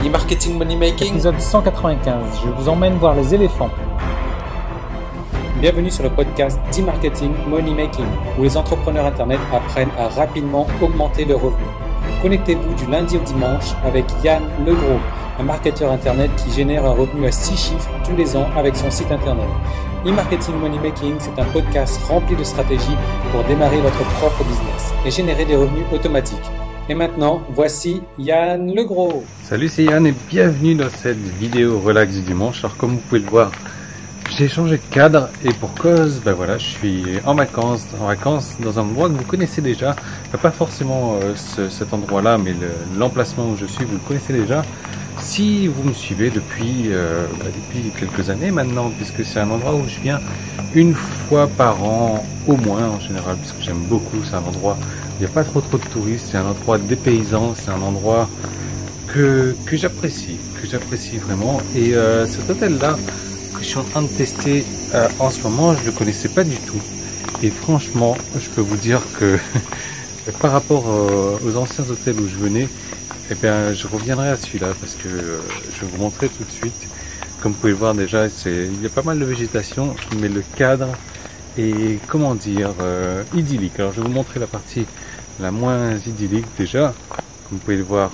E-marketing money making. Épisode 195, je vous emmène voir les éléphants. Bienvenue sur le podcast d'e-marketing money making, où les entrepreneurs internet apprennent à rapidement augmenter leurs revenus. Connectez-vous du lundi au dimanche avec Yann Legros, un marketeur internet qui génère un revenu à 6 chiffres tous les ans avec son site internet. E-marketing money making, c'est un podcast rempli de stratégies pour démarrer votre propre business et générer des revenus automatiques. Et maintenant, voici Yann Legros. Salut, c'est Yann et bienvenue dans cette vidéo relax du dimanche. Alors comme vous pouvez le voir, j'ai changé de cadre et pour cause, je suis en vacances dans un endroit que vous connaissez déjà. Pas forcément cet endroit-là, mais l'emplacement où je suis, vous le connaissez déjà. Si vous me suivez depuis quelques années maintenant, puisque c'est un endroit où je viens une fois par an au moins en général, puisque j'aime beaucoup, c'est un endroit où il n'y a pas trop de touristes, c'est un endroit dépaysant, c'est un endroit que j'apprécie vraiment. Et cet hôtel-là que je suis en train de tester en ce moment, je ne le connaissais pas du tout. Et franchement, je peux vous dire que par rapport aux anciens hôtels où je venais, je reviendrai à celui-là parce que je vais vous montrer tout de suite. Comme vous pouvez le voir déjà, il y a pas mal de végétation, mais le cadre est, idyllique. Alors je vais vous montrer la partie la moins idyllique déjà. Comme vous pouvez le voir,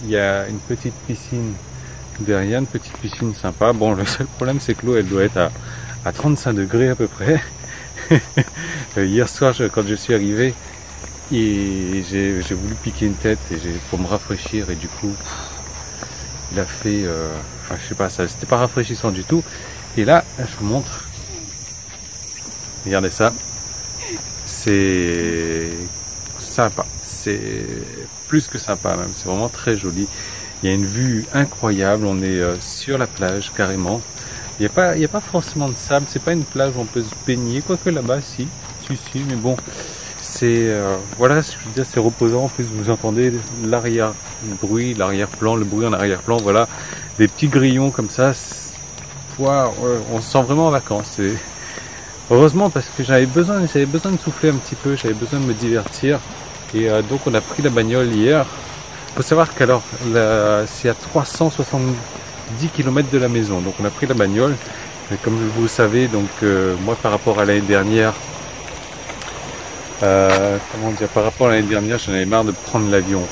il y a une petite piscine derrière, une petite piscine sympa. Bon, le seul problème c'est que l'eau elle doit être à 35 degrés à peu près. Hier soir quand je suis arrivé, et j'ai voulu piquer une tête pour me rafraîchir et du coup il a fait je sais pas, ça c'était pas rafraîchissant du tout. Et là je vous montre, regardez ça, c'est sympa, c'est plus que sympa même, c'est vraiment très joli. Il y a une vue incroyable, on est sur la plage carrément. Il y a pas forcément de sable, c'est pas une plage où on peut se baigner, quoique là-bas si, mais bon. C'est voilà, ce que je veux dire, c'est reposant. En plus, vous entendez l'arrière-plan, le bruit en arrière-plan. Voilà, des petits grillons comme ça. Wow, on se sent vraiment en vacances. Et heureusement parce que j'avais besoin de souffler un petit peu, j'avais besoin de me divertir. Et donc on a pris la bagnole hier. Faut savoir qu'alors c'est à 370 km de la maison. Donc on a pris la bagnole. Et comme vous le savez, donc moi par rapport à l'année dernière. Par rapport à l'année dernière, j'en avais marre de prendre l'avion.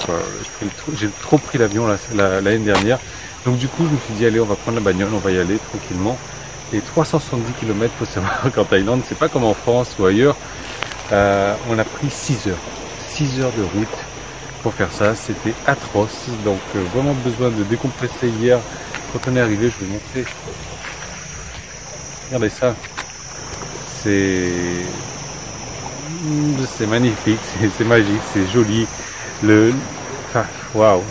J'ai trop pris l'avion l'année dernière. Donc du coup, je me suis dit, allez, on va prendre la bagnole, on va y aller tranquillement. Et 370 km, faut savoir qu'en Thaïlande, c'est pas comme en France ou ailleurs. On a pris 6 heures. 6 heures de route pour faire ça. C'était atroce. Donc vraiment besoin de décompresser hier. Quand on est arrivé, je vais vous montrer. Regardez ça. C'est magnifique, c'est magique, c'est joli. Waouh.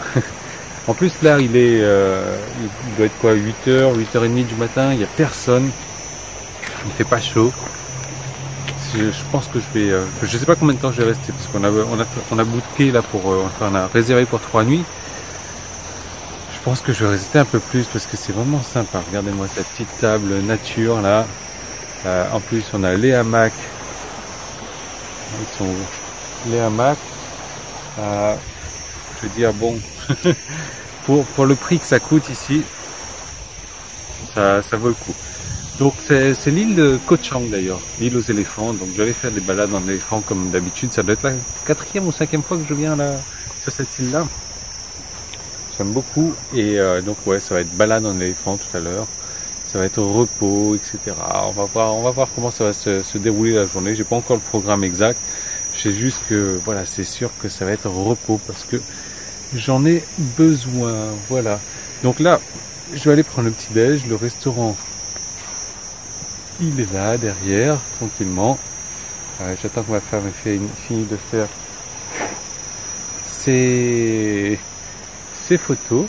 En plus là, il doit être quoi, 8h, 8h30 du matin, il n'y a personne. Il fait pas chaud. Je pense que je sais pas combien de temps je vais rester parce qu'on a booké là on a réservé pour 3 nuits. Je pense que je vais rester un peu plus parce que c'est vraiment sympa. Regardez-moi cette petite table nature là. En plus, on a les hamacs. Ils sont les hamacs. Je veux dire, bon, pour le prix que ça coûte ici, ça vaut le coup. Donc c'est l'île de Koh Chang d'ailleurs, l'île aux éléphants. Donc j'allais faire des balades en éléphant comme d'habitude. Ça doit être la 4e ou 5e fois que je viens là sur cette île-là. J'aime beaucoup. Et donc ouais, ça va être balade en éléphant tout à l'heure. Ça va être au repos, etc. On va voir comment ça va se dérouler la journée. J'ai pas encore le programme exact. Je sais juste que voilà, c'est sûr que ça va être au repos parce que j'en ai besoin. Voilà. Donc là, je vais aller prendre le petit déj. Le restaurant, il est là derrière, tranquillement. J'attends que ma femme ait fini de faire ses photos.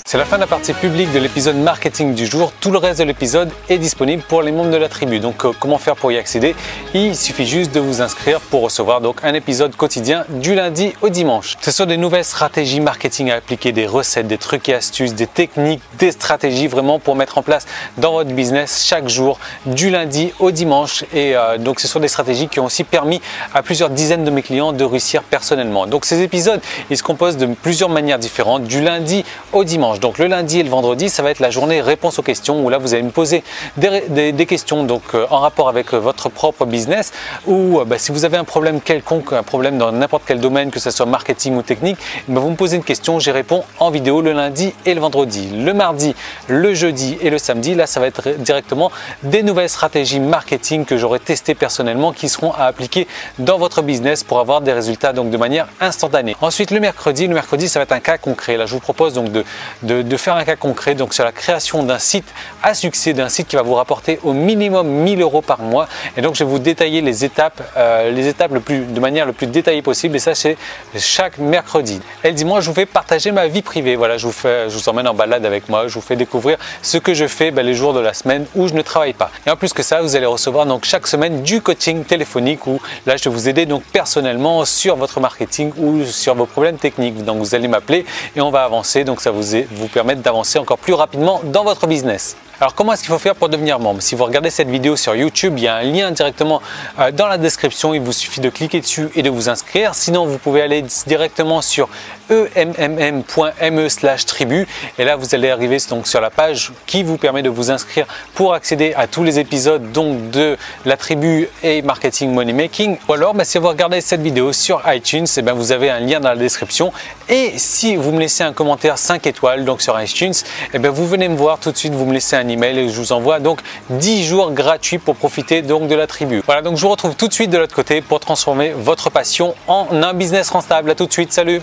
C'est la fin de la partie publique de l'épisode marketing du jour. Tout le reste de l'épisode est disponible pour les membres de la tribu. Donc comment faire pour y accéder? Il suffit juste de vous inscrire pour recevoir donc un épisode quotidien du lundi au dimanche. Ce sont des nouvelles stratégies marketing à appliquer, des recettes, des trucs et astuces, des techniques, des stratégies vraiment pour mettre en place dans votre business chaque jour du lundi au dimanche. Et donc ce sont des stratégies qui ont aussi permis à plusieurs dizaines de mes clients de réussir personnellement. Donc ces épisodes, ils se composent de plusieurs manières différentes. Du lundi au dimanche. Donc le lundi et le vendredi, ça va être la journée réponse aux questions où là vous allez me poser des questions donc en rapport avec votre propre business ou si vous avez un problème quelconque, un problème dans n'importe quel domaine, que ce soit marketing ou technique, vous me posez une question, j'y réponds en vidéo le lundi et le vendredi. Le mardi, le jeudi et le samedi, là ça va être directement des nouvelles stratégies marketing que j'aurai testées personnellement qui seront à appliquer dans votre business pour avoir des résultats donc de manière instantanée. Ensuite le mercredi ça va être un cas concret. Là je vous propose donc de faire un cas concret donc sur la création d'un site à succès, d'un site qui va vous rapporter au minimum 1000 € par mois. Et donc je vais vous détailler les étapes de manière le plus détaillée possible, et ça c'est chaque mercredi. Et le dimanche je vous fais partager ma vie privée. Voilà, je vous emmène en balade avec moi, je vous fais découvrir ce que je fais les jours de la semaine où je ne travaille pas. Et en plus que ça, vous allez recevoir donc chaque semaine du coaching téléphonique où là je vais vous aider donc personnellement sur votre marketing ou sur vos problèmes techniques. Donc vous allez m'appeler et on va avancer, donc ça vous permettre d'avancer encore plus rapidement dans votre business. Alors comment est-ce qu'il faut faire pour devenir membre? Si vous regardez cette vidéo sur YouTube, il y a un lien directement dans la description, il vous suffit de cliquer dessus et de vous inscrire. Sinon vous pouvez aller directement sur emmm.me/tribu et là vous allez arriver donc sur la page qui vous permet de vous inscrire pour accéder à tous les épisodes donc de la tribu et marketing money making. Ou alors si vous regardez cette vidéo sur iTunes, vous avez un lien dans la description, et si vous me laissez un commentaire 5 étoiles donc sur iTunes, vous venez me voir tout de suite, vous me laissez un email et je vous envoie donc 10 jours gratuits pour profiter donc de la tribu. Voilà, donc je vous retrouve tout de suite de l'autre côté pour transformer votre passion en un business rentable. À tout de suite, salut!